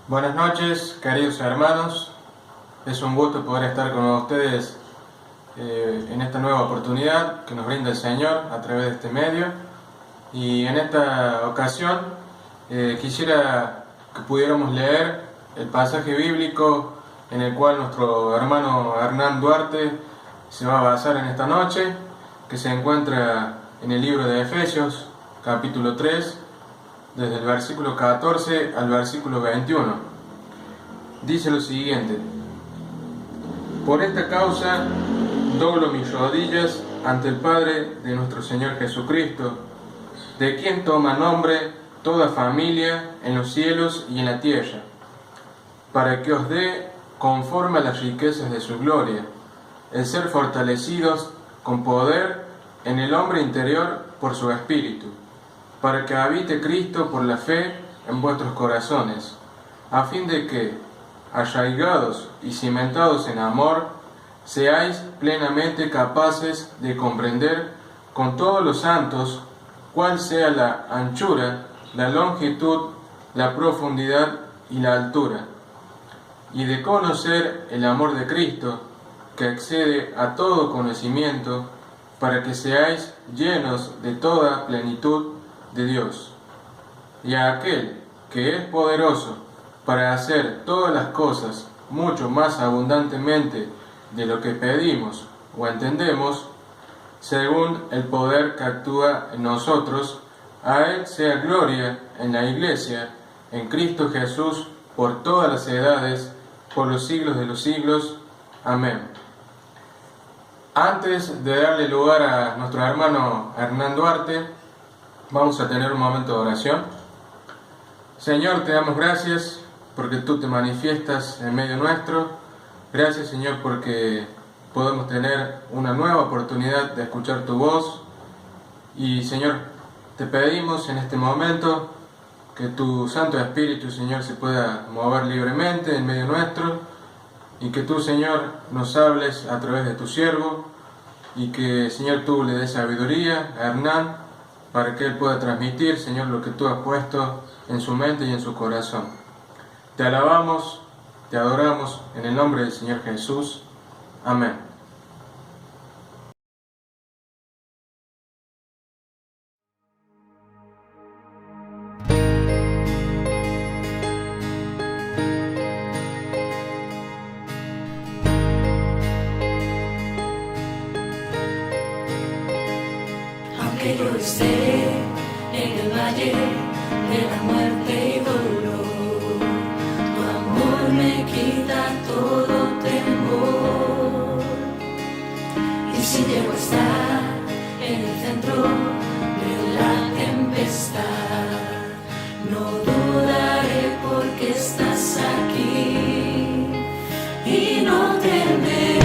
Buenas noches, queridos hermanos. Es un gusto poder estar con ustedes en esta nueva oportunidad que nos brinda el Señor a través de este medio. Y en esta ocasión quisiera que pudiéramos leer el pasaje bíblico en el cual nuestro hermano Hernán Duarte se va a basar en esta noche, que se encuentra en el libro de Efesios, capítulo 3, desde el versículo 14 al versículo 21. Dice lo siguiente: Por esta causa doblo mis rodillas ante el Padre de nuestro Señor Jesucristo, de quien toma nombre toda familia en los cielos y en la tierra, para que os dé, conforme a las riquezas de su gloria, el ser fortalecidos con poder en el hombre interior por su Espíritu, para que habite Cristo por la fe en vuestros corazones, a fin de que, arraigados y cimentados en amor, seáis plenamente capaces de comprender con todos los santos cuál sea la anchura, la longitud, la profundidad y la altura, y de conocer el amor de Cristo, que excede a todo conocimiento, para que seáis llenos de toda plenitud de Dios. Y a aquel que es poderoso para hacer todas las cosas mucho más abundantemente de lo que pedimos o entendemos, según el poder que actúa en nosotros, a Él sea gloria en la Iglesia, en Cristo Jesús, por todas las edades, por los siglos de los siglos. Amén. Antes de darle lugar a nuestro hermano Hernán Duarte, vamos a tener un momento de oración. Señor, te damos gracias porque tú te manifiestas en medio nuestro. Gracias, Señor, porque podemos tener una nueva oportunidad de escuchar tu voz. Y, Señor, te pedimos en este momento que tu Santo Espíritu, Señor, se pueda mover libremente en medio nuestro, y que tú, Señor, nos hables a través de tu siervo, y que, Señor, tú le des sabiduría a Hernán para que él pueda transmitir, Señor, lo que tú has puesto en su mente y en su corazón. Te alabamos, te adoramos en el nombre del Señor Jesús. Amén. Aunque yo esté en el valle de la muerte y dolor, tu amor me quita todo temor. Y si llego a estar en el centro de la tempestad, no dudaré porque estás aquí y no temeré.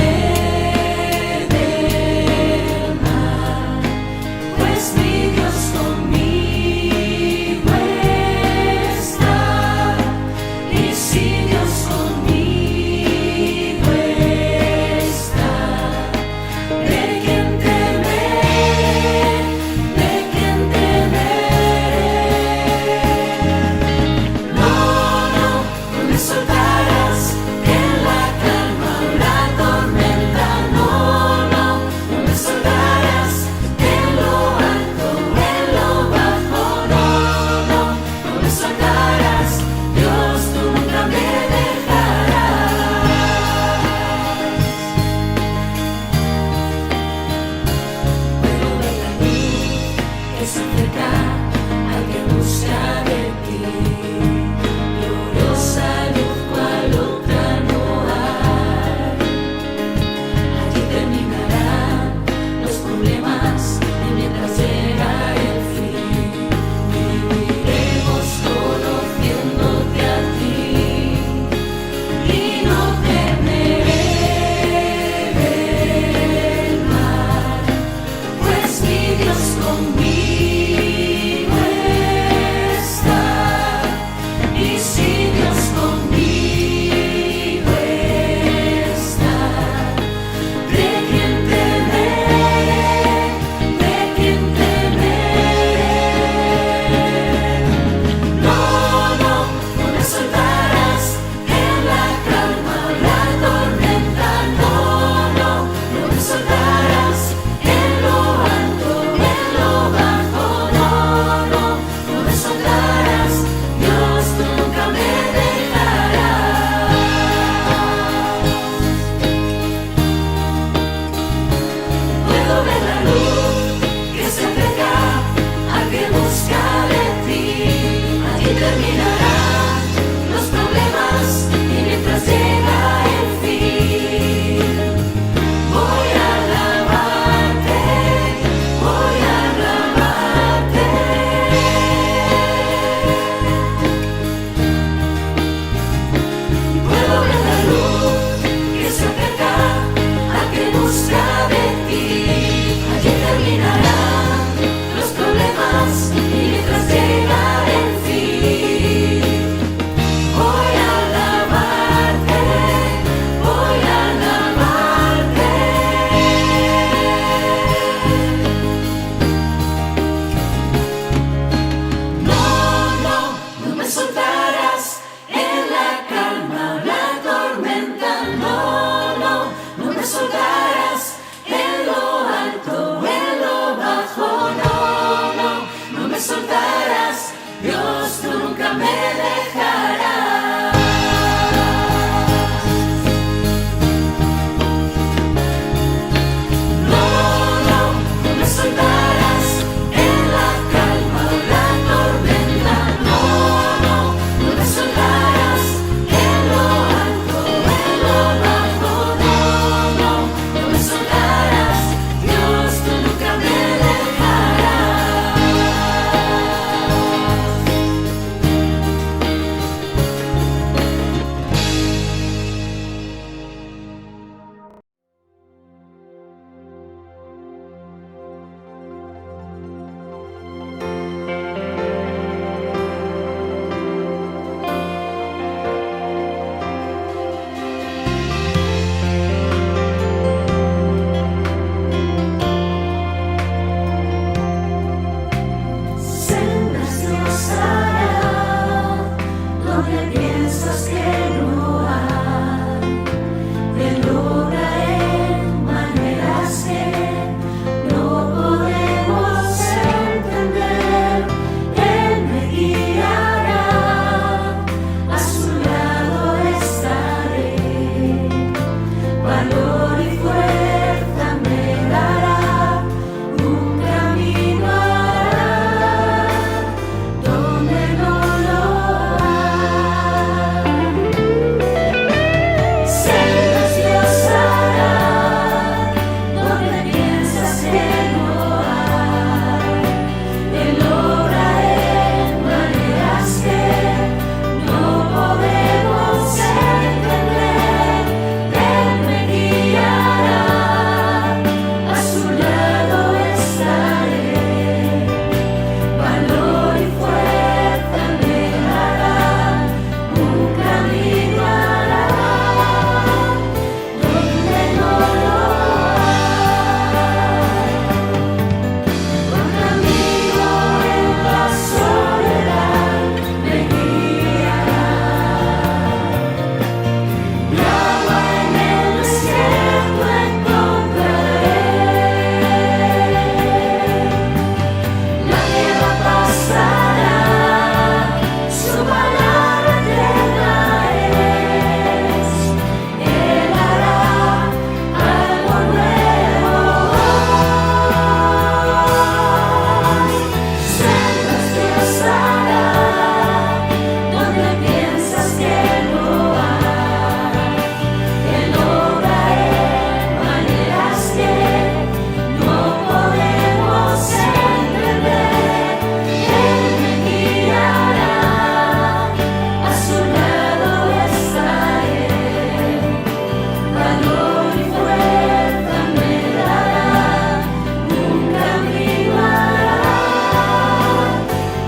terminarán los problemas y mientras llega el fin, voy a alabarte, voy a alabarte. Puedo ver la luz que se acerca al que busca de ti. Allí terminarán los problemas y mientras llega el fin, voy a alabarte, voy a alabarte. No, no, no me soltarás en la calma o la tormenta. No, no, no me soltarás en lo alto, en lo bajo. No, no, no me soltarás. Dios, tú nunca me dejarás. No, no, no me soltarás en la calma o la tormenta. No, no, no me soltarás en lo alto, en lo bajo. No, no, no me soltarás. Dios, tú nunca me dejarás. Sendas Dios hará donde piensas que no hay. Él obra en maneras que no podemos entender. Él me guiará, a su lado estaré. Valor y fuerza me dará, un camino hará donde no lo hay. Sendas Dios hará donde piensas que no hay. Él obra en maneras que no podemos entender. Él me guiará, a su lado estaré. Valor y fuerza me dará, un camino hará donde no lo hay. Por camino en la soledad me guiará, y agua en el desierto encontraré. La tierra pasará, su palabra eterna es. Él hará algo nuevo hoy. Sendas Dios hará donde piensas que no hay. Él obra en maneras que no podemos entender. Él me guiará, a su lado estaré. Valor y fuerza me dará, un camino hará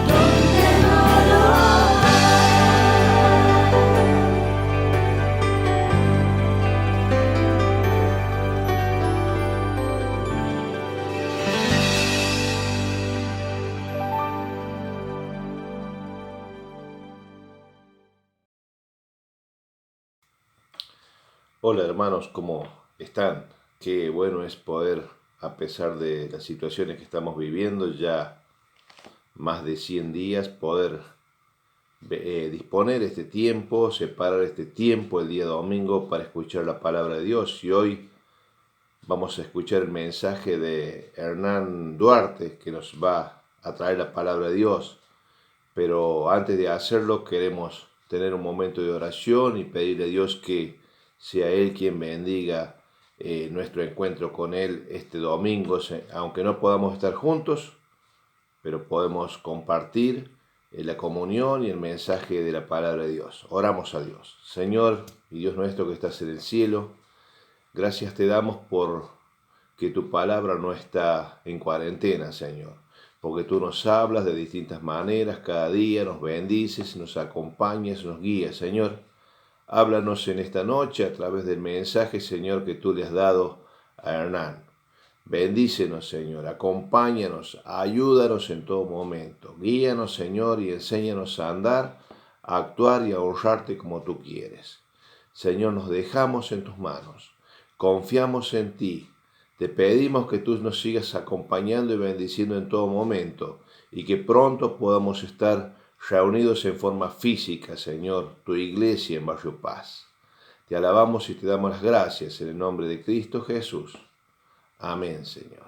donde no lo hay. Hola hermanos, ¿cómo están? Qué bueno es poder, a pesar de las situaciones que estamos viviendo, ya más de 100 días, poder disponer este tiempo, separar este tiempo el día domingo para escuchar la palabra de Dios. Y hoy vamos a escuchar el mensaje de Hernán Duarte, que nos va a traer la palabra de Dios. pero antes de hacerlo queremos tener un momento de oración y pedirle a Dios que sea Él quien bendiga nuestro encuentro con Él este domingo, aunque no podamos estar juntos, pero podemos compartir la comunión y el mensaje de la palabra de Dios. Oramos a Dios. Señor y Dios nuestro que estás en el cielo, gracias te damos por que tu palabra no está en cuarentena, Señor, porque tú nos hablas de distintas maneras, cada día nos bendices, nos acompañas, nos guías, Señor. Háblanos en esta noche a través del mensaje, Señor, que tú le has dado a Hernán. Bendícenos, Señor, acompáñanos, ayúdanos en todo momento. Guíanos, Señor, y enséñanos a andar, a actuar y a honrarte como tú quieres. Señor, nos dejamos en tus manos, confiamos en ti. Te pedimos que tú nos sigas acompañando y bendiciendo en todo momento y que pronto podamos estar reunidos en forma física, Señor, tu iglesia en Barrio Paz. Te alabamos y te damos las gracias en el nombre de Cristo Jesús. Amén, Señor.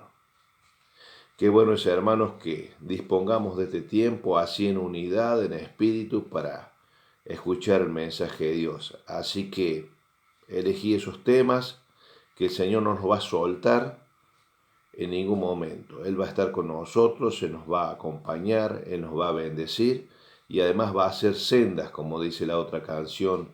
Qué bueno es, hermanos, que dispongamos de este tiempo así en unidad, en espíritu, para escuchar el mensaje de Dios. Así que elegí esos temas que el Señor no nos va a soltar en ningún momento. Él va a estar con nosotros, se nos va a acompañar, Él nos va a bendecir y además va a hacer sendas, como dice la otra canción,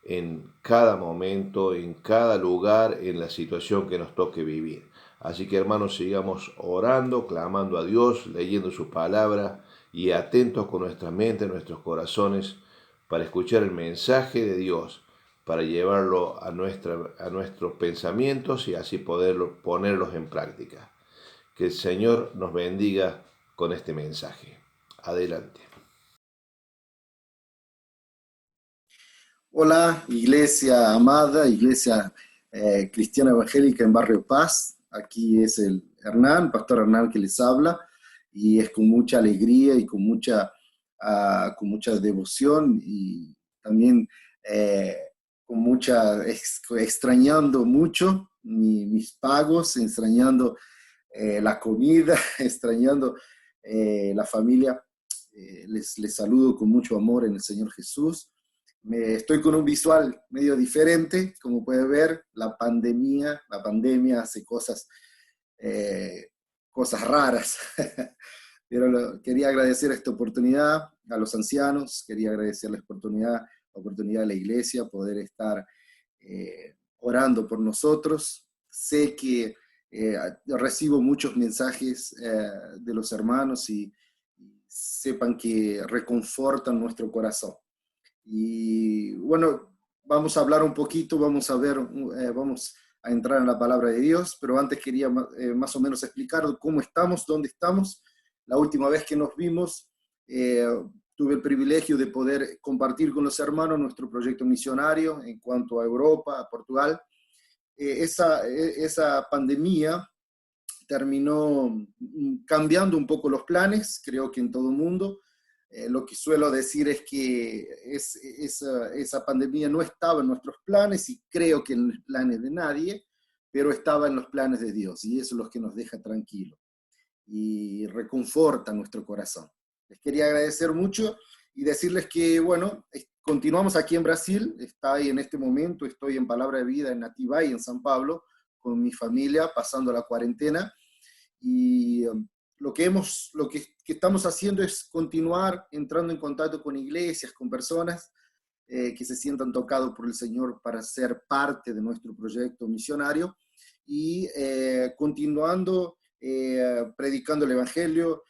en cada momento, en cada lugar, en la situación que nos toque vivir. Así que, hermanos, sigamos orando, clamando a Dios, leyendo su palabra y atentos con nuestra mente, nuestros corazones, para escuchar el mensaje de Dios, para llevarlo a nuestros pensamientos y así ponerlos en práctica. Que el Señor nos bendiga con este mensaje. Adelante. Hola, iglesia amada, iglesia cristiana evangélica en Barrio Paz. Aquí es el Hernán, pastor Hernán que les habla, y es con mucha alegría y con mucha devoción y también extrañando mucho mis pagos, extrañando la comida, extrañando la familia. Les saludo con mucho amor en el Señor Jesús. Estoy con un visual medio diferente, como puede ver, la pandemia hace cosas raras, pero quería agradecer esta oportunidad a los ancianos, quería agradecer la oportunidad de la iglesia, poder estar orando por nosotros. Sé que recibo muchos mensajes de los hermanos y sepan que reconfortan nuestro corazón. Y bueno, vamos a hablar un poquito, vamos a entrar en la palabra de Dios, pero antes quería más o menos explicar cómo estamos, dónde estamos. La última vez que nos vimos, tuve el privilegio de poder compartir con los hermanos nuestro proyecto misionario en cuanto a Europa, a Portugal. Esa pandemia terminó cambiando un poco los planes, creo que en todo el mundo. Lo que suelo decir es que esa pandemia no estaba en nuestros planes y creo que en los planes de nadie, pero estaba en los planes de Dios y eso es lo que nos deja tranquilos y reconforta nuestro corazón. Les quería agradecer mucho y decirles que, bueno, continuamos aquí en Brasil, en este momento estoy en Palabra de Vida en Atibaia, en San Pablo, con mi familia, pasando la cuarentena y lo que estamos haciendo es continuar entrando en contacto con iglesias, con personas que se sientan tocados por el Señor para ser parte de nuestro proyecto misionario y continuando predicando el Evangelio.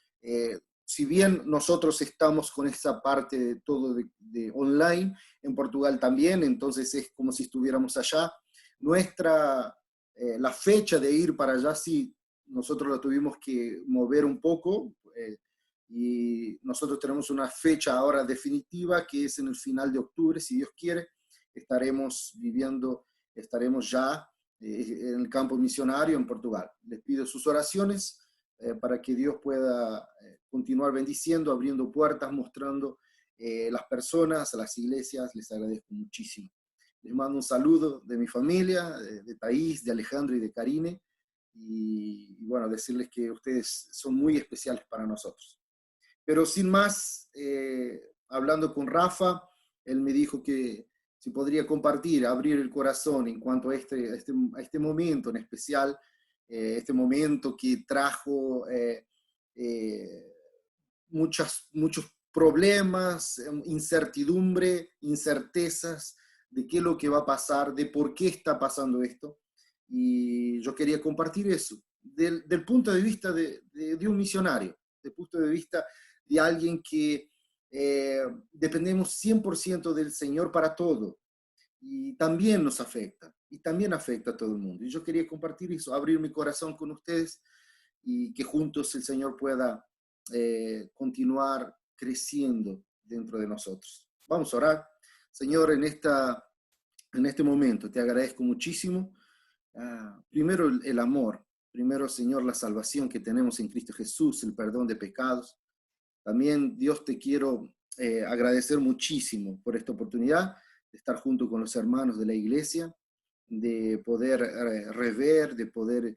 Si bien nosotros estamos con esa parte de todo de online, en Portugal también, entonces es como si estuviéramos allá. La fecha de ir para allá sí, nosotros la tuvimos que mover un poco y nosotros tenemos una fecha ahora definitiva que es en el final de octubre, si Dios quiere, estaremos ya en el campo misionario en Portugal. Les pido sus oraciones para que Dios pueda continuar bendiciendo, abriendo puertas, mostrando las personas, a las iglesias. Les agradezco muchísimo. Les mando un saludo de mi familia, de Thaís, de Alejandro y de Karine. Y bueno, decirles que ustedes son muy especiales para nosotros. Pero sin más, hablando con Rafa, él me dijo que si podría compartir, abrir el corazón en cuanto a este momento en especial, este momento que trajo muchos problemas, incertidumbre, incertezas de qué es lo que va a pasar, de por qué está pasando esto. Y yo quería compartir eso, del punto de vista de un misionario, del punto de vista de alguien que dependemos 100% del Señor para todo. Y también nos afecta, y también afecta a todo el mundo. Y yo quería compartir eso, abrir mi corazón con ustedes y que juntos el Señor pueda continuar creciendo dentro de nosotros. Vamos a orar. Señor, en este momento te agradezco muchísimo. Primero el amor, primero, Señor, la salvación que tenemos en Cristo Jesús, el perdón de pecados. También, Dios, te quiero agradecer muchísimo por esta oportunidad de estar junto con los hermanos de la iglesia, de poder rever, de poder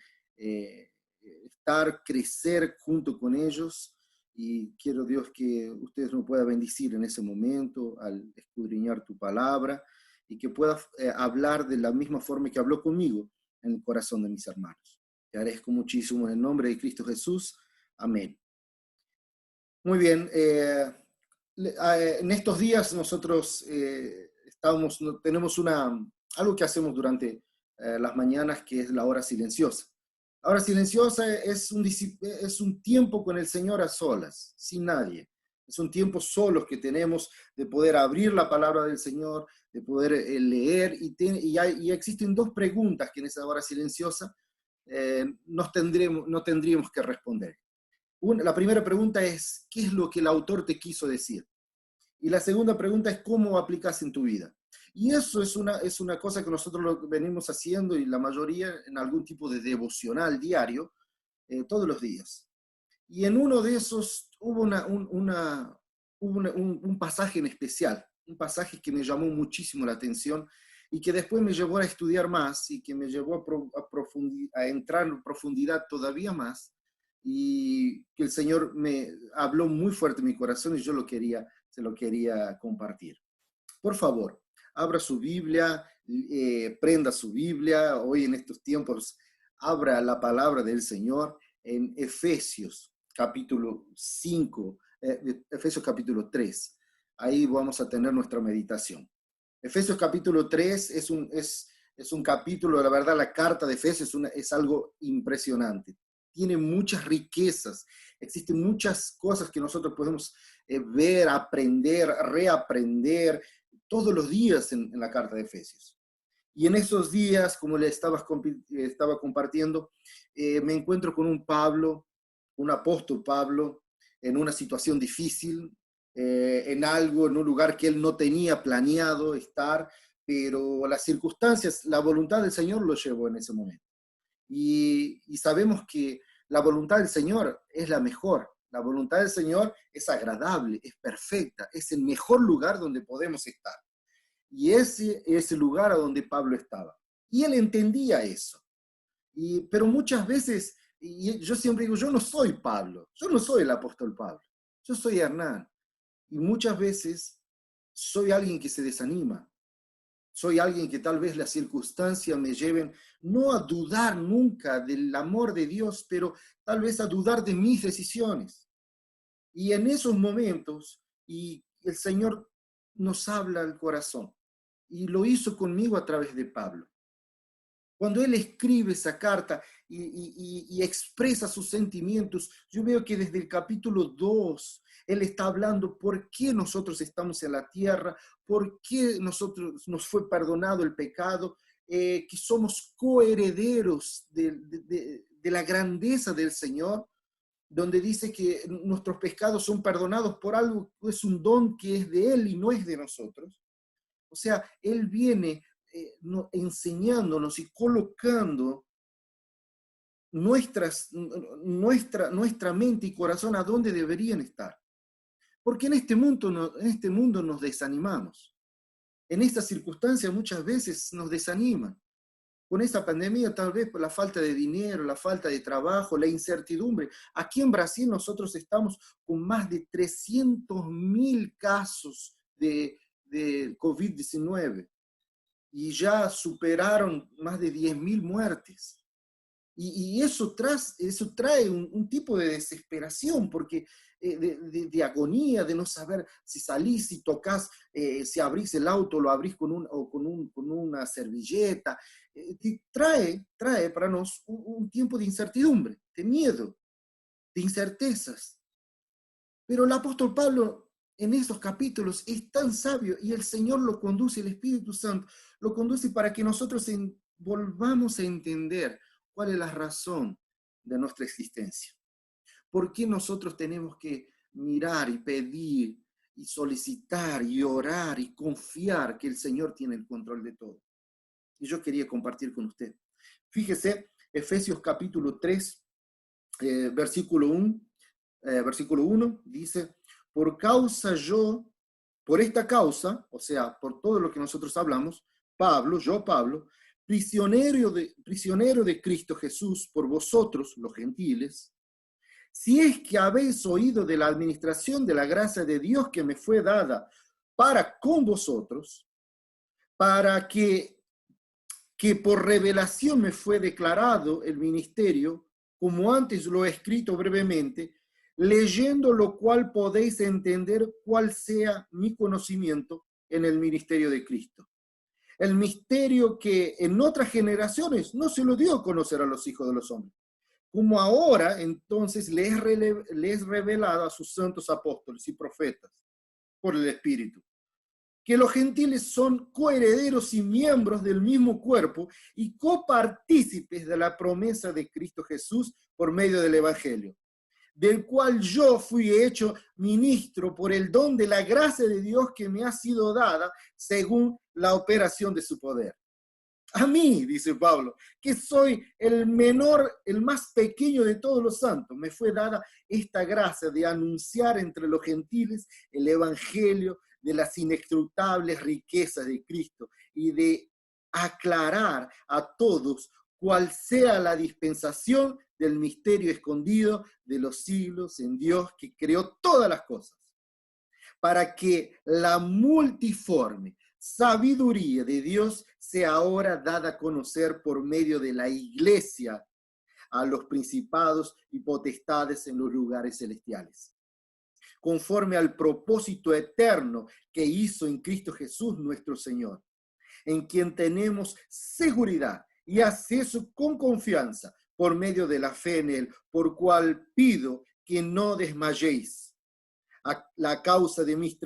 crecer junto con ellos. Y quiero, Dios, que ustedes nos puedan bendecir en ese momento al escudriñar tu palabra y que pueda hablar de la misma forma que habló conmigo en el corazón de mis hermanos. Te agradezco muchísimo en el nombre de Cristo Jesús. Amén. Muy bien. En estos días nosotros tenemos algo que hacemos durante las mañanas, que es la hora silenciosa. La hora silenciosa es un tiempo con el Señor a solas, sin nadie. Es un tiempo solos que tenemos de poder abrir la palabra del Señor, de poder leer, y existen dos preguntas que en esa hora silenciosa no tendríamos que responder. La primera pregunta es, ¿qué es lo que el autor te quiso decir? Y la segunda pregunta es, ¿cómo aplicas en tu vida? Y eso es una cosa que nosotros lo venimos haciendo, y la mayoría en algún tipo de devocional diario, todos los días. Y en uno de esos hubo un pasaje en especial, un pasaje que me llamó muchísimo la atención y que después me llevó a estudiar más y que me llevó a entrar en profundidad todavía más, y que el Señor me habló muy fuerte en mi corazón y yo se lo quería compartir. Por favor, abra su Biblia, prenda su Biblia, hoy en estos tiempos, abra la palabra del Señor en Efesios capítulo 5, Efesios capítulo 3. Ahí vamos a tener nuestra meditación. Efesios capítulo 3 es un capítulo, la verdad, la carta de Efesios es algo impresionante. Tiene muchas riquezas, existen muchas cosas que nosotros podemos ver, aprender, reaprender todos los días en la carta de Efesios. Y en esos días, como le estaba compartiendo, me encuentro con un apóstol Pablo, en una situación difícil, en un lugar que él no tenía planeado estar, pero las circunstancias, la voluntad del Señor lo llevó en ese momento. Y sabemos que la voluntad del Señor es la mejor. La voluntad del Señor es agradable, es perfecta, es el mejor lugar donde podemos estar. Y ese es el lugar a donde Pablo estaba. Y él entendía eso. Pero muchas veces, y yo siempre digo, yo no soy Pablo, yo no soy el apóstol Pablo, yo soy Hernán. Y muchas veces soy alguien que se desanima. Soy alguien que tal vez las circunstancias me lleven no a dudar nunca del amor de Dios, pero tal vez a dudar de mis decisiones. Y en esos momentos, y el Señor nos habla al corazón, y lo hizo conmigo a través de Pablo. Cuando él escribe esa carta y expresa sus sentimientos, yo veo que desde el capítulo 2, él está hablando por qué nosotros estamos en la tierra, por qué nos fue perdonado el pecado, que somos coherederos de la grandeza del Señor, donde dice que nuestros pecados son perdonados por algo, es un don que es de Él y no es de nosotros. O sea, Él viene enseñándonos y colocando nuestra mente y corazón a donde deberían estar. Porque en este mundo nos desanimamos. En estas circunstancias muchas veces nos desaniman. con esa pandemia, tal vez por la falta de dinero, la falta de trabajo, la incertidumbre. Aquí en Brasil nosotros estamos con más de 300.000 casos de COVID-19 y ya superaron más de 10.000 muertes. Y eso trae un tipo de desesperación, porque de agonía, de no saber si salís, si tocas, si abrís el auto, lo abrís con una servilleta. Trae para nosotros un tiempo de incertidumbre, de miedo, de incertezas. Pero el apóstol Pablo en estos capítulos es tan sabio y el Señor lo conduce, el Espíritu Santo lo conduce para que nosotros volvamos a entender cuál es la razón de nuestra existencia. ¿Por qué nosotros tenemos que mirar y pedir y solicitar y orar y confiar que el Señor tiene el control de todo? Y yo quería compartir con usted. Fíjese, Efesios capítulo 3, versículo 1, dice, por esta causa, o sea, por todo lo que nosotros hablamos, Pablo, prisionero de Cristo Jesús por vosotros, los gentiles, si es que habéis oído de la administración de la gracia de Dios que me fue dada para con vosotros, para que por revelación me fue declarado el ministerio, como antes lo he escrito brevemente, leyendo lo cual podéis entender cuál sea mi conocimiento en el ministerio de Cristo. El misterio que en otras generaciones no se lo dio a conocer a los hijos de los hombres, como ahora entonces les revelado a sus santos apóstoles y profetas por el Espíritu, que los gentiles son coherederos y miembros del mismo cuerpo y copartícipes de la promesa de Cristo Jesús por medio del Evangelio, del cual yo fui hecho ministro por el don de la gracia de Dios que me ha sido dada según la operación de su poder. A mí, dice Pablo, que soy el menor, el más pequeño de todos los santos, me fue dada esta gracia de anunciar entre los gentiles el evangelio de las inescrutables riquezas de Cristo y de aclarar a todos cuál sea la dispensación del misterio escondido de los siglos en Dios que creó todas las cosas, para que la multiforme sabiduría de Dios sea ahora dada a conocer por medio de la iglesia a los principados y potestades en los lugares celestiales, conforme al propósito eterno que hizo en Cristo Jesús nuestro Señor, en quien tenemos seguridad y acceso con confianza por medio de la fe en Él, por cual pido que no desmayéis a la causa de mis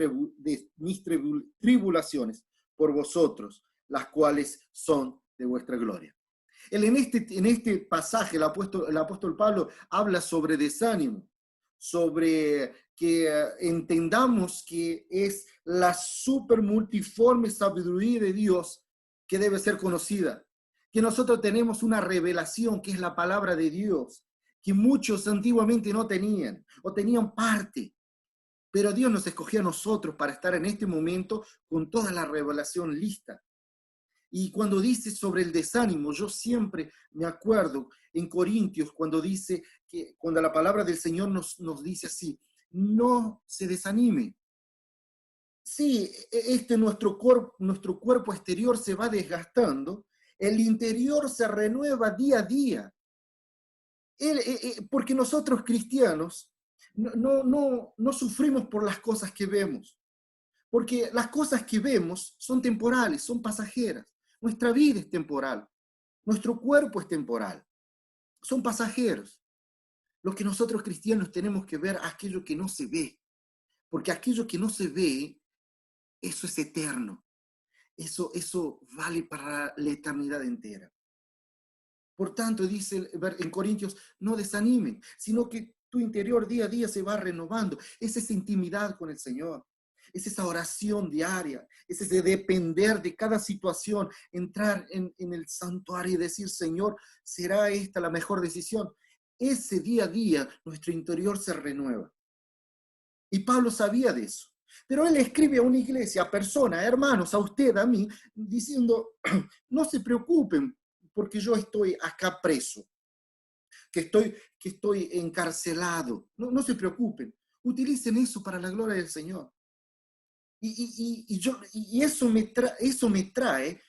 tribulaciones por vosotros, las cuales son de vuestra gloria. En este pasaje el apóstol Pablo habla sobre desánimo, sobre que entendamos que es la super multiforme sabiduría de Dios que debe ser conocida, que nosotros tenemos una revelación que es la palabra de Dios, que muchos antiguamente no tenían, o tenían parte, pero Dios nos escogió a nosotros para estar en este momento con toda la revelación lista. Y cuando dice sobre el desánimo, yo siempre me acuerdo en Corintios cuando la palabra del Señor nos dice así, no se desanime. Sí, nuestro cuerpo exterior se va desgastando, el interior se renueva día a día. Porque nosotros cristianos no sufrimos por las cosas que vemos, porque las cosas que vemos son temporales, son pasajeras. Nuestra vida es temporal, nuestro cuerpo es temporal, son pasajeros. Lo que nosotros cristianos tenemos que ver aquello que no se ve, porque aquello que no se ve, eso es eterno, eso vale para la eternidad entera. Por tanto, dice en Corintios, no desanimen, sino que tu interior día a día se va renovando. Es esa intimidad con el Señor, es esa oración diaria, es ese depender de cada situación, entrar en el santuario y decir, Señor, ¿será esta la mejor decisión? Ese día a día nuestro interior se renueva. Y Pablo sabía de eso. Pero él escribe a una iglesia, a personas, hermanos, a usted, a mí, diciendo, no se preocupen porque yo estoy acá preso, que estoy encarcelado. No se preocupen, utilicen eso para la gloria del Señor. Y eso me trae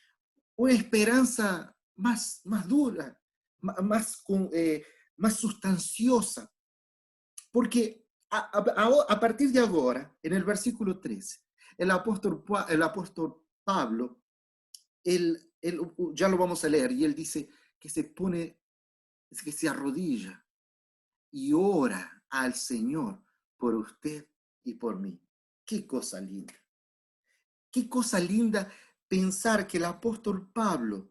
una esperanza más dura, más sustanciosa. Porque a partir de ahora, en el versículo 13, el apóstol Pablo, él, ya lo vamos a leer, y él dice que que se arrodilla y ora al Señor por usted y por mí. Qué cosa linda. Qué cosa linda pensar que el apóstol Pablo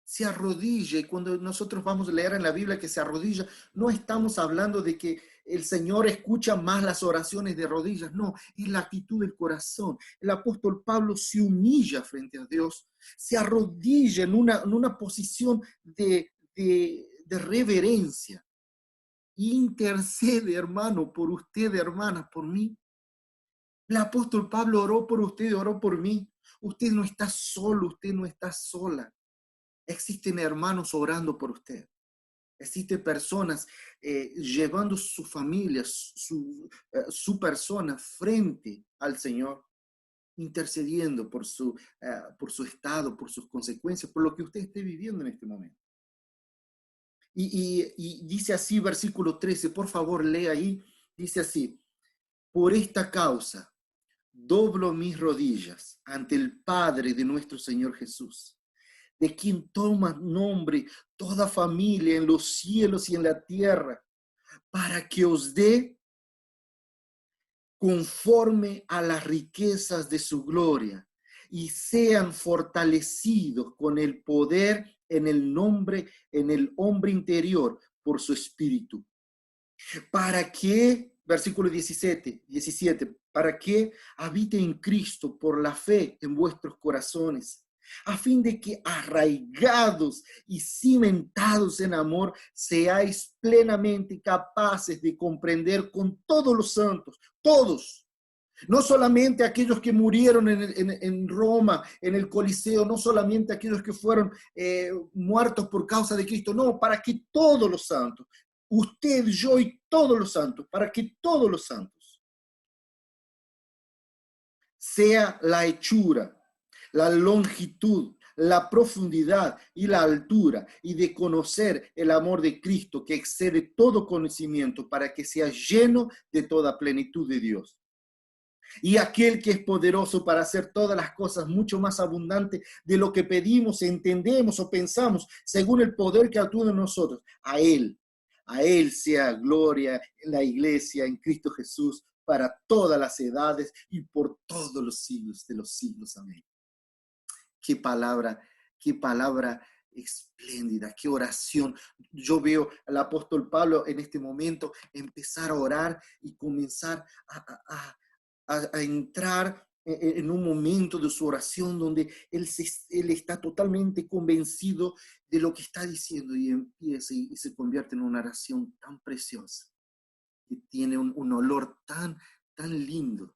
se arrodilla, y cuando nosotros vamos a leer en la Biblia que se arrodilla, no estamos hablando de que el Señor escucha más las oraciones de rodillas, no, es la actitud del corazón. El apóstol Pablo se humilla frente a Dios, se arrodilla en una posición de reverencia, intercede, hermano, por usted, hermana, por mí. El apóstol Pablo oró por usted, oró por mí. Usted no está solo, usted no está sola. Existen hermanos orando por usted. Existen personas llevando su familia, su persona frente al Señor, intercediendo por su estado, por sus consecuencias, por lo que usted esté viviendo en este momento. Y dice así, versículo 13, por favor, lea ahí, dice así: por esta causa doblo mis rodillas ante el Padre de nuestro Señor Jesús, de quien toma nombre toda familia en los cielos y en la tierra, para que os dé conforme a las riquezas de su gloria y sean fortalecidos con el poder en el hombre interior por su espíritu. Para que, versículo 17, para que habite en Cristo por la fe en vuestros corazones, a fin de que arraigados y cimentados en amor, seáis plenamente capaces de comprender con todos los santos, todos, no solamente aquellos que murieron en Roma, en el Coliseo, no solamente aquellos que fueron muertos por causa de Cristo, no, para que todos los santos, usted, yo y todos los santos, para que todos los santos, sea la hechura, la longitud, la profundidad y la altura, y de conocer el amor de Cristo que excede todo conocimiento, para que sea lleno de toda plenitud de Dios. Y aquel que es poderoso para hacer todas las cosas mucho más abundante de lo que pedimos, entendemos o pensamos, según el poder que actúa en nosotros, a Él sea gloria en la iglesia, en Cristo Jesús, para todas las edades y por todos los siglos de los siglos. Amén. Qué palabra espléndida, qué oración. Yo veo al apóstol Pablo en este momento empezar a orar y comenzar a entrar en un momento de su oración donde él está totalmente convencido de lo que está diciendo, y empieza y se convierte en una oración tan preciosa, que tiene un olor tan lindo.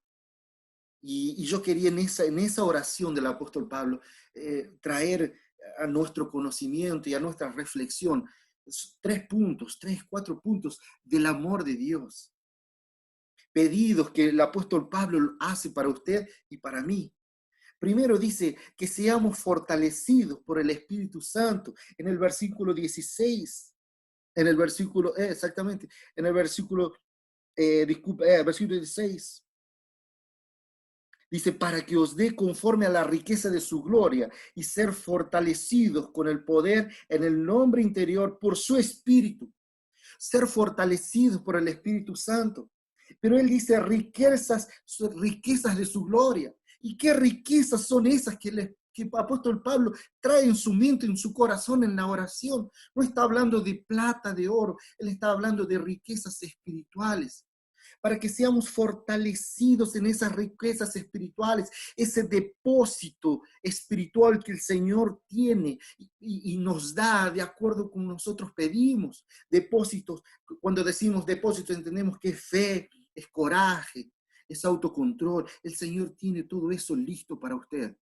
Y yo quería en esa oración del apóstol Pablo traer a nuestro conocimiento y a nuestra reflexión 4 puntos del amor de Dios. Pedidos que el apóstol Pablo hace para usted y para mí. Primero dice que seamos fortalecidos por el Espíritu Santo. En el versículo 16, versículo 16. Dice, para que os dé conforme a la riqueza de su gloria y ser fortalecidos con el poder en el hombre interior por su Espíritu. Ser fortalecidos por el Espíritu Santo. Pero él dice riquezas de su gloria. ¿Y qué riquezas son esas que el apóstol Pablo trae en su mente, en su corazón, en la oración? No está hablando de plata, de oro. Él está hablando de riquezas espirituales. Para que seamos fortalecidos en esas riquezas espirituales, ese depósito espiritual que el Señor tiene y nos da de acuerdo con nosotros pedimos. Depósitos, cuando decimos depósitos entendemos que es fe, es coraje, es autocontrol. El Señor tiene todo eso listo para usted.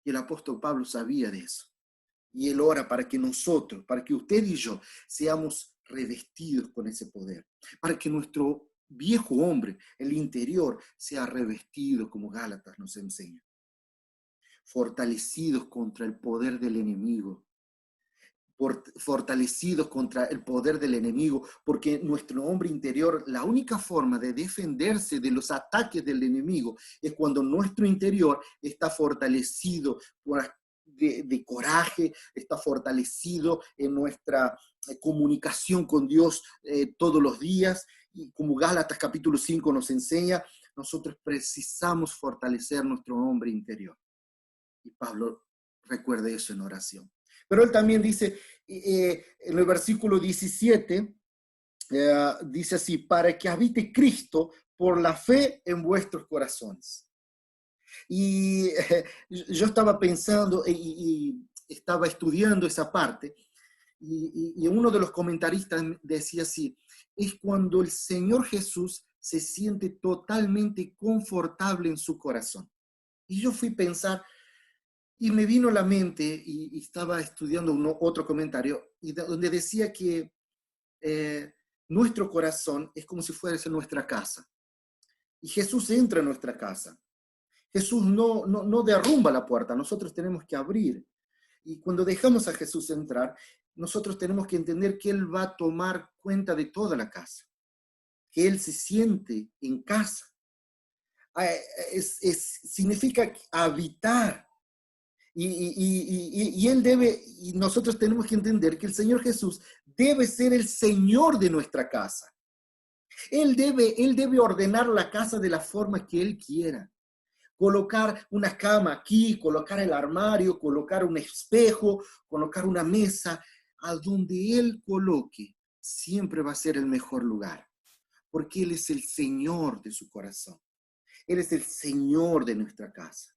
Y el apóstol Pablo sabía de eso. Y Él ora para que nosotros, para que usted y yo seamos revestidos con ese poder, para que nuestro viejo hombre, el interior, sea revestido como Gálatas nos enseña, fortalecidos contra el poder del enemigo, fortalecidos contra el poder del enemigo, porque nuestro hombre interior, la única forma de defenderse de los ataques del enemigo es cuando nuestro interior está fortalecido de coraje, está fortalecido en nuestra comunicación con Dios todos los días, y como Gálatas capítulo 5 nos enseña, nosotros precisamos fortalecer nuestro hombre interior. Y Pablo recuerda eso en oración. Pero él también dice, en el versículo 17, dice así, para que habite Cristo por la fe en vuestros corazones. Y yo estaba pensando y estaba estudiando esa parte, y uno de los comentaristas decía así, es cuando el Señor Jesús se siente totalmente confortable en su corazón. Y yo fui a pensar, y me vino a la mente, y estaba estudiando otro comentario, donde decía que nuestro corazón es como si fuese nuestra casa. Y Jesús entra en nuestra casa. Jesús no derrumba la puerta, nosotros tenemos que abrir. Y cuando dejamos a Jesús entrar, nosotros tenemos que entender que Él va a tomar cuenta de toda la casa, que Él se siente en casa. Significa habitar. Y Él debe, y nosotros tenemos que entender que el Señor Jesús debe ser el Señor de nuestra casa. Él debe ordenar la casa de la forma que Él quiera. Colocar una cama aquí, colocar el armario, colocar un espejo, colocar una mesa, a donde Él coloque, siempre va a ser el mejor lugar, porque Él es el Señor de su corazón. Él es el Señor de nuestra casa.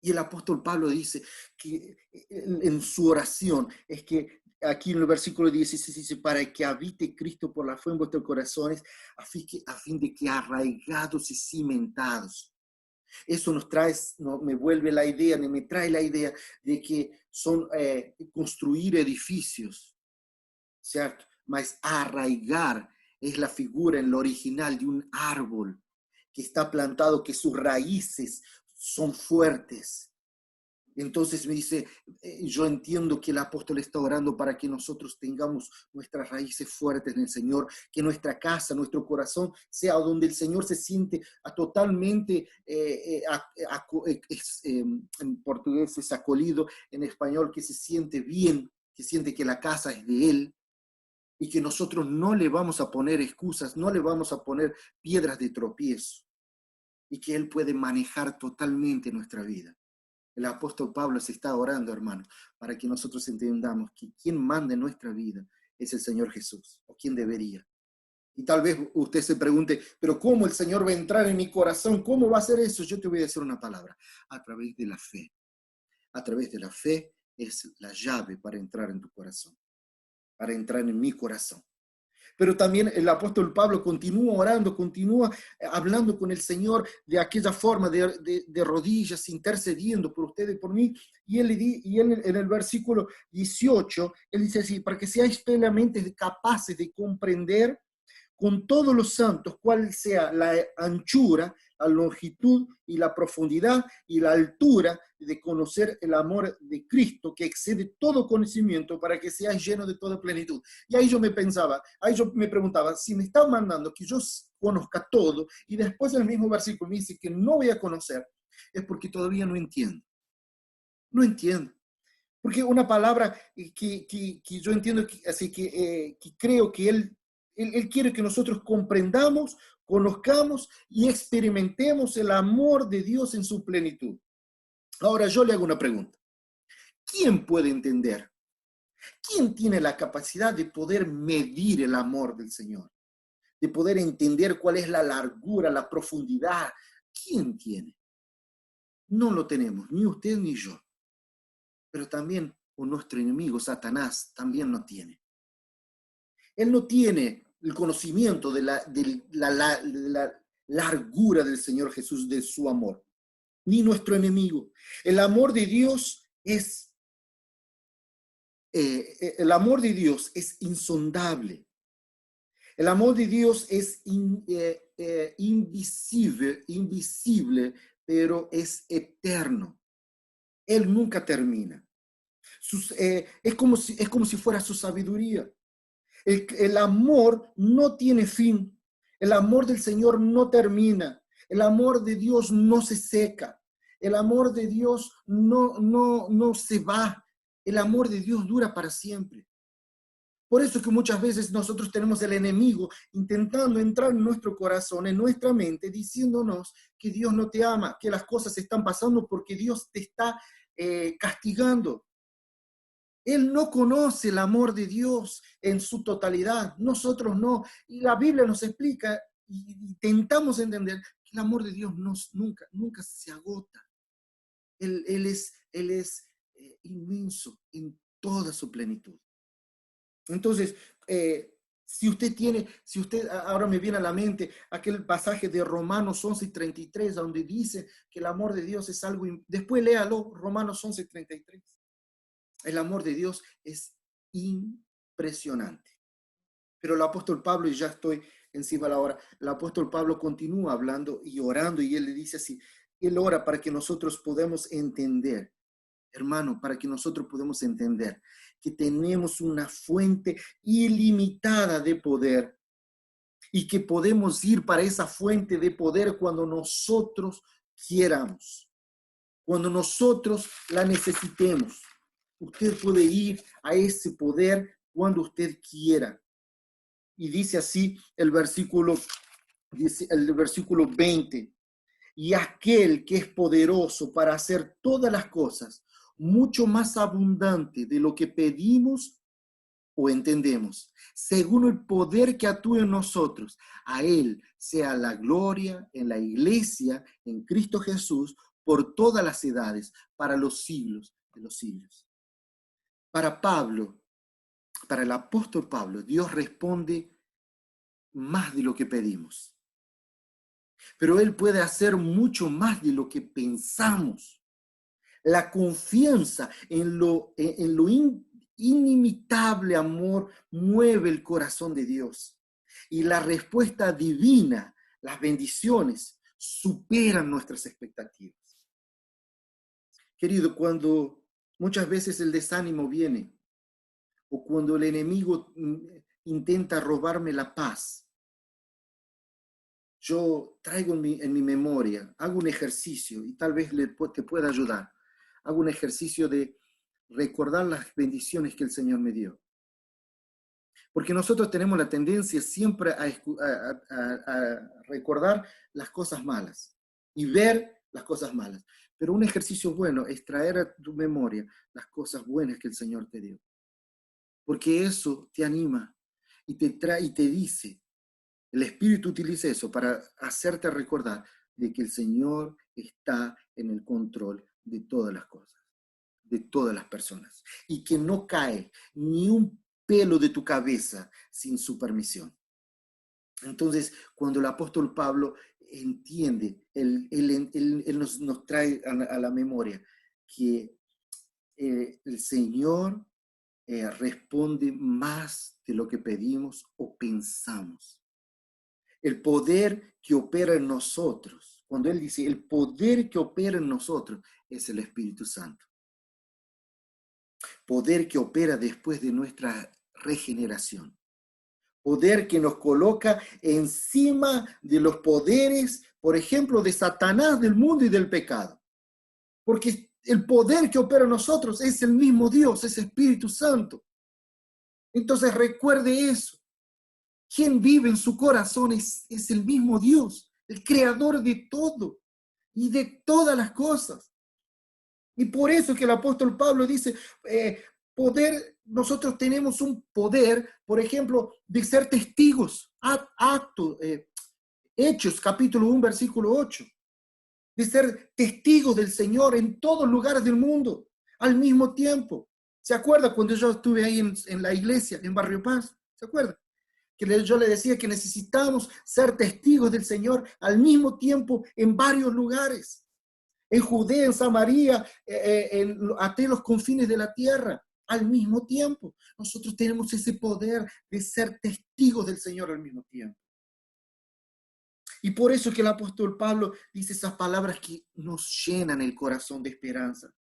Y el apóstol Pablo dice que en su oración, es que aquí en el versículo 16 dice, para que habite Cristo por la fe en vuestros corazones, a fin de que arraigados y cimentados. Eso nos trae, me trae la idea de que son construir edificios, ¿cierto? Mas arraigar es la figura en lo original de un árbol que está plantado, que sus raíces son fuertes. Entonces me dice, yo entiendo que el apóstol está orando para que nosotros tengamos nuestras raíces fuertes en el Señor, que nuestra casa, nuestro corazón sea donde el Señor se siente totalmente, en portugués es acolido, en español que se siente bien, que siente que la casa es de Él, y que nosotros no le vamos a poner excusas, no le vamos a poner piedras de tropiezo, y que Él puede manejar totalmente nuestra vida. El apóstol Pablo se está orando, hermano, para que nosotros entendamos que quien manda en nuestra vida es el Señor Jesús, o quien debería. Y tal vez usted se pregunte, pero ¿cómo el Señor va a entrar en mi corazón? ¿Cómo va a hacer eso? Yo te voy a decir una palabra, a través de la fe. A través de la fe es la llave para entrar en tu corazón, para entrar en mi corazón. Pero también el apóstol Pablo continúa orando, continúa hablando con el Señor de aquella forma, de rodillas, intercediendo por usted y por mí. Y él en el versículo 18, él dice así, para que seáis plenamente capaces de comprender con todos los santos cuál sea la anchura, la longitud y la profundidad y la altura de conocer el amor de Cristo que excede todo conocimiento, para que seas lleno de toda plenitud. Y ahí yo me preguntaba, si me está mandando que yo conozca todo, y después el mismo versículo me dice que no voy a conocer, es porque todavía no entiendo. No entiendo. Porque una palabra que yo entiendo, así que creo que Él quiere que nosotros comprendamos, conozcamos y experimentemos el amor de Dios en su plenitud. Ahora yo le hago una pregunta. ¿Quién puede entender? ¿Quién tiene la capacidad de poder medir el amor del Señor? De poder entender cuál es la largura, la profundidad. ¿Quién tiene? No lo tenemos, ni usted ni yo. Pero también nuestro enemigo, Satanás, también no tiene. Él no tiene el conocimiento de la largura del Señor Jesús, de su amor, ni nuestro enemigo. El amor de Dios es el amor de Dios es insondable. El amor de Dios es invisible, pero es eterno. Él nunca termina. Es como si fuera su sabiduría. El amor no tiene fin. El amor del Señor no termina. El amor de Dios no se seca. El amor de Dios no se va. El amor de Dios dura para siempre. Por eso es que muchas veces nosotros tenemos el enemigo intentando entrar en nuestro corazón, en nuestra mente, diciéndonos que Dios no te ama, que las cosas están pasando porque Dios te está castigando. Él no conoce el amor de Dios en su totalidad, nosotros no. Y la Biblia nos explica y intentamos entender que el amor de Dios nunca se agota. Él es inmenso en toda su plenitud. Entonces, si usted ahora me viene a la mente aquel pasaje de Romanos 11:33, donde dice que el amor de Dios es algo, después léalo, Romanos 11:33. El amor de Dios es impresionante. Pero el apóstol Pablo, y ya estoy encima de la hora, el apóstol Pablo continúa hablando y orando, y él le dice así, él ora para que nosotros podamos entender, hermano, para que nosotros podamos entender que tenemos una fuente ilimitada de poder y que podemos ir para esa fuente de poder cuando nosotros quieramos, cuando nosotros la necesitemos. Usted puede ir a ese poder cuando usted quiera. Y dice así el versículo 20. Y aquel que es poderoso para hacer todas las cosas, mucho más abundante de lo que pedimos o entendemos, según el poder que actúa en nosotros, a Él sea la gloria en la iglesia, en Cristo Jesús, por todas las edades, para los siglos de los siglos. Para Pablo, para el apóstol Pablo, Dios responde más de lo que pedimos. Pero Él puede hacer mucho más de lo que pensamos. La confianza en lo inimitable amor mueve el corazón de Dios. Y la respuesta divina, las bendiciones, superan nuestras expectativas. Querido, cuando muchas veces el desánimo viene, o cuando el enemigo intenta robarme la paz, yo traigo en mi memoria, hago un ejercicio y tal vez te pueda ayudar. Hago un ejercicio de recordar las bendiciones que el Señor me dio. Porque nosotros tenemos la tendencia siempre a recordar las cosas malas y ver las cosas malas. Pero un ejercicio bueno es traer a tu memoria las cosas buenas que el Señor te dio. Porque eso te anima y te dice, el Espíritu utiliza eso para hacerte recordar de que el Señor está en el control de todas las cosas, de todas las personas, y que no cae ni un pelo de tu cabeza sin su permisión. Entonces, cuando el apóstol Pablo entiende, él nos trae a la memoria que el Señor responde más de lo que pedimos o pensamos. El poder que opera en nosotros, cuando él dice el poder que opera en nosotros es el Espíritu Santo. Poder que opera después de nuestra regeneración. Poder que nos coloca encima de los poderes, por ejemplo, de Satanás, del mundo y del pecado. Porque el poder que opera en nosotros es el mismo Dios, es Espíritu Santo. Entonces recuerde eso. Quien vive en su corazón es el mismo Dios, el creador de todo y de todas las cosas. Y por eso es que el apóstol Pablo dice, nosotros tenemos un poder, por ejemplo, de ser testigos, Hechos, capítulo 1, versículo 8, de ser testigos del Señor en todos lugares del mundo, al mismo tiempo. ¿Se acuerda cuando yo estuve ahí en la iglesia, en Barrio Paz? ¿Se acuerda? Que yo le decía que necesitamos ser testigos del Señor al mismo tiempo en varios lugares. En Judea, en Samaria, hasta los confines de la tierra. al mismo tiempo. Nosotros tenemos ese poder de ser testigos del Señor al mismo tiempo. Y por eso que el apóstol Pablo dice esas palabras que nos llenan el corazón de esperanza.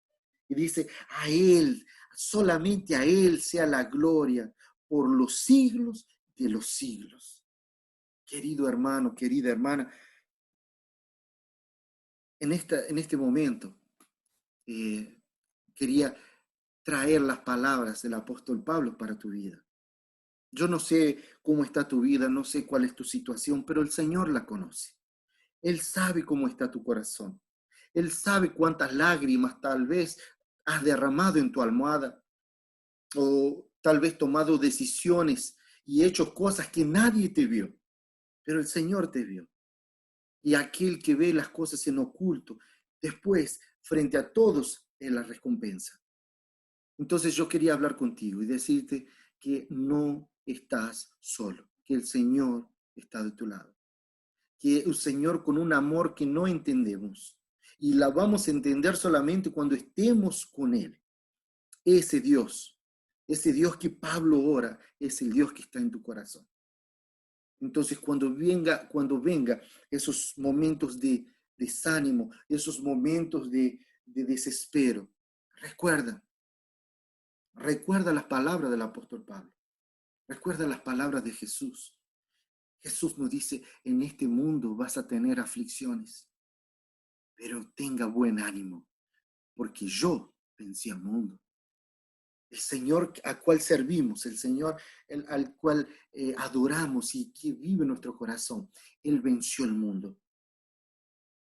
Y dice, a Él, solamente a Él sea la gloria por los siglos de los siglos. Querido hermano, querida hermana, en este momento quería traer las palabras del apóstol Pablo para tu vida. Yo no sé cómo está tu vida, no sé cuál es tu situación, pero el Señor la conoce. Él sabe cómo está tu corazón. Él sabe cuántas lágrimas tal vez has derramado en tu almohada, o tal vez tomado decisiones y hecho cosas que nadie te vio, pero el Señor te vio. Y aquel que ve las cosas en oculto, después, frente a todos, es la recompensa. Entonces yo quería hablar contigo y decirte que no estás solo, que el Señor está de tu lado, que el Señor con un amor que no entendemos, y la vamos a entender solamente cuando estemos con Él. Ese Dios que Pablo ora, es el Dios que está en tu corazón. Entonces cuando venga esos momentos de desánimo, esos momentos de desespero, recuerda las palabras del apóstol Pablo, recuerda las palabras de Jesús. Jesús nos dice, en este mundo vas a tener aflicciones, pero tenga buen ánimo, porque yo vencí al mundo. El Señor al cual servimos, el Señor al cual adoramos y que vive en nuestro corazón, Él venció el mundo.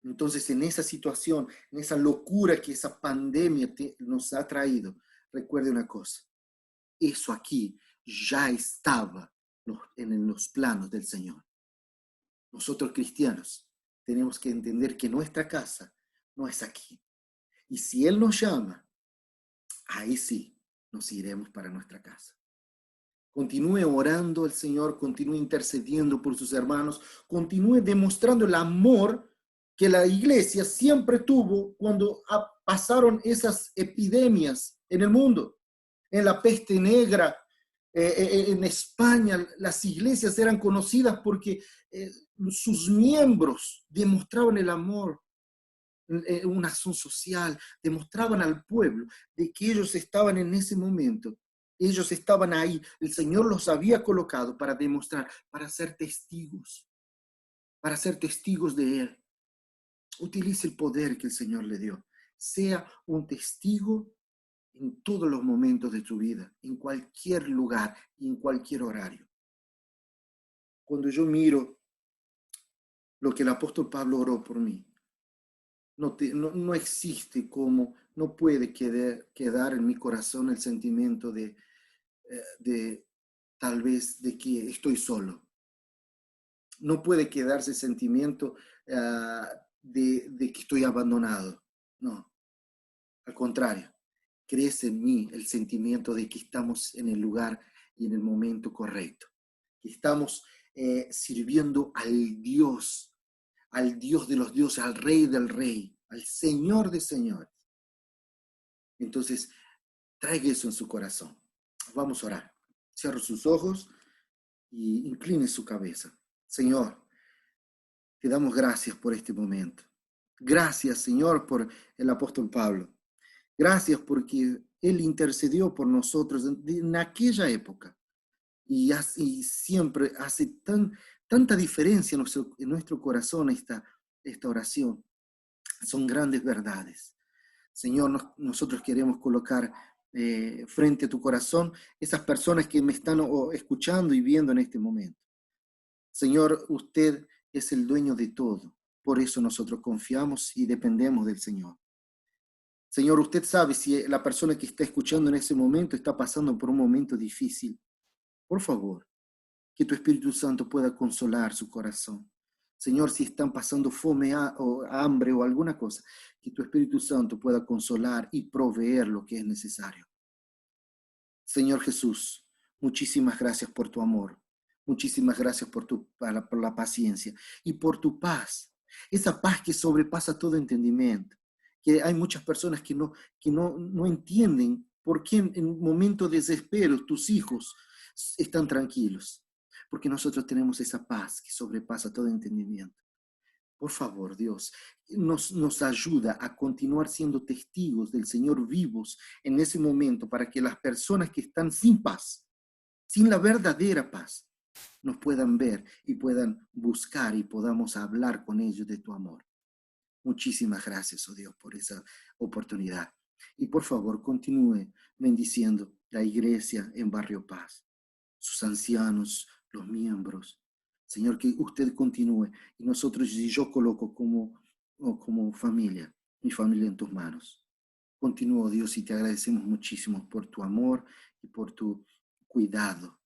Entonces, en esa situación, en esa locura que esa pandemia nos ha traído, recuerde una cosa, eso aquí ya estaba en los planos del Señor. Nosotros cristianos tenemos que entender que nuestra casa no es aquí. Y si Él nos llama, ahí sí nos iremos para nuestra casa. Continúe orando al Señor, continúe intercediendo por sus hermanos, continúe demostrando el amor que la iglesia siempre tuvo cuando pasaron esas epidemias en el mundo. En la peste negra, en España, las iglesias eran conocidas porque sus miembros demostraban el amor, una acción social, demostraban al pueblo de que ellos estaban en ese momento, ellos estaban ahí, el Señor los había colocado para demostrar, para ser testigos de Él. Utilice el poder que el Señor le dio, sea un testigo en todos los momentos de tu vida, en cualquier lugar y en cualquier horario. Cuando yo miro lo que el apóstol Pablo oró por mí, no existe como, no puede quedar en mi corazón el sentimiento de tal vez de que estoy solo. No puede quedarse el sentimiento de que estoy abandonado. No, al contrario, crece en mí el sentimiento de que estamos en el lugar y en el momento correcto, que estamos sirviendo al Dios de los dioses, al Rey del Rey, al Señor de señores. Entonces, traiga eso en su corazón. Vamos a orar. Cierre sus ojos y incline su cabeza. Señor, te damos gracias por este momento. Gracias, Señor, por el apóstol Pablo. Gracias porque Él intercedió por nosotros en aquella época. Y siempre hace tanta diferencia en nuestro corazón esta oración. Son grandes verdades. Señor, nosotros queremos colocar frente a tu corazón esas personas que me están escuchando y viendo en este momento. Señor, usted es el dueño de todo. Por eso nosotros confiamos y dependemos del Señor. Señor, usted sabe si la persona que está escuchando en ese momento está pasando por un momento difícil. Por favor, que tu Espíritu Santo pueda consolar su corazón. Señor, si están pasando fome o hambre o alguna cosa, que tu Espíritu Santo pueda consolar y proveer lo que es necesario. Señor Jesús, muchísimas gracias por tu amor. Muchísimas gracias por la paciencia y por tu paz. Esa paz que sobrepasa todo entendimiento. Que hay muchas personas que no entienden ¿Por qué en momentos de desespero tus hijos están tranquilos? Porque nosotros tenemos esa paz que sobrepasa todo entendimiento. Por favor, Dios, nos ayuda a continuar siendo testigos del Señor vivos en ese momento para que las personas que están sin paz, sin la verdadera paz, nos puedan ver y puedan buscar y podamos hablar con ellos de tu amor. Muchísimas gracias, oh Dios, por esa oportunidad. Y por favor, continúe bendiciendo la iglesia en Barrio Paz, sus ancianos, los miembros. Señor, que usted continúe y nosotros, y yo coloco como familia, mi familia en tus manos. Continúo, Dios, y te agradecemos muchísimo por tu amor y por tu cuidado.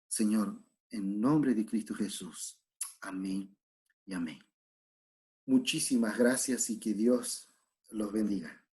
Señor, en nombre de Cristo Jesús. Amén y amén. Muchísimas gracias y que Dios los bendiga.